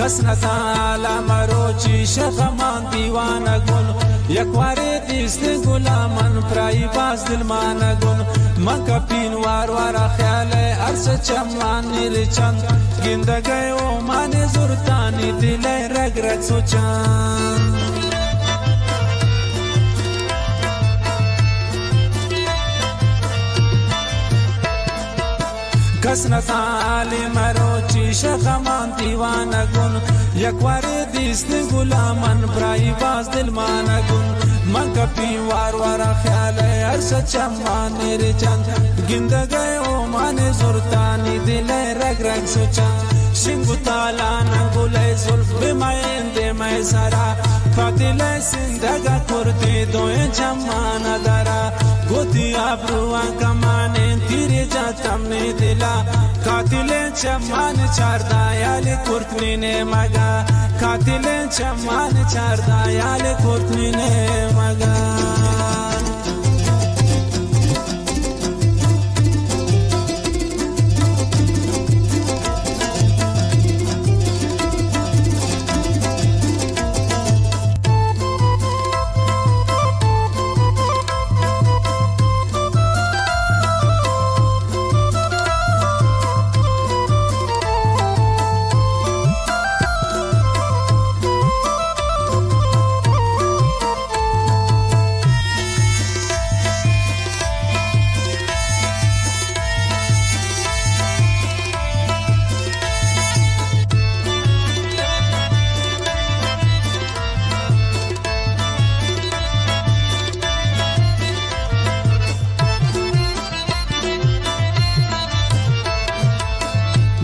کس نتالا مروچی شخمان دیوانه گون یکواری دیست گلامن پرایی باز دلمانه گون من کپین وار خیال ارس چمان نیل چند گندگی و من زورتانی دل رگ رگ سوچان کس نتالی مروچی شخمان دیوانه گون یکواری دیست گلامن برای باز دلمانه گون من کپی وار خیال ارس چمان نیری چند گندگی و من زورتانی دل رگ رگ سوچان شنگو تالا نگولی زلف بمائن دی مای سرا قاتل سندگا کرتی دوی چمان دارا گوتی ابروان کمانین تیری جاتم نی دلا قاتل چمان چاردا یالی کرتنی نه مگا قاتل چمان چاردا یالی کرتنی نه مگا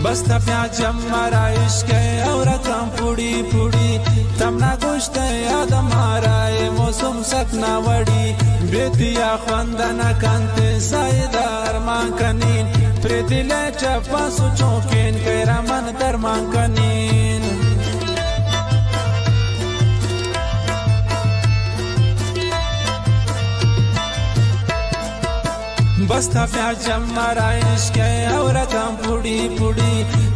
बस्ता प्याजम मारा इश्क और कम पुड़ी पुड़ी तमना गोश्त याद मारा ये मौसम सकना वड़ी बेतिया खंदना कंते साइदार मांकनीन प्रेदिले चप्पा सुचोकेन कैरा मन दर मांकनीन बस्ता प्याजम मारा इश्क और कम पुड़ी पुड़ी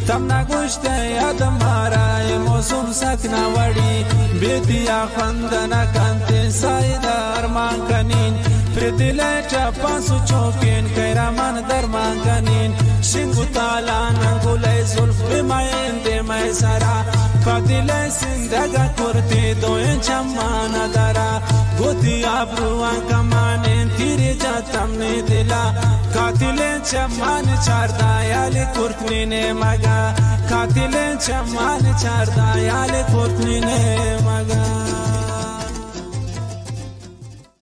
तमना गोश्त याद मारा ये मौसम सकना वड़ी बेतिया खंदना कंते साइदार मांकनीन प्रेदिले चप्पा सुचोकेन कैरा मन दर मांकनीन शिंगु ताला नंगुले जुल्फ बिमाइन दे मैं सरा कातिले सिंदगा कुर्ती दोए चम्माना दरा गोती आबरुआ कमाने तीरे जातम ने दिला कातिले चम्मान चारदा याले कुर्तनी ने मगा कातिले चम्मान चारदा याले कुर्तनी ने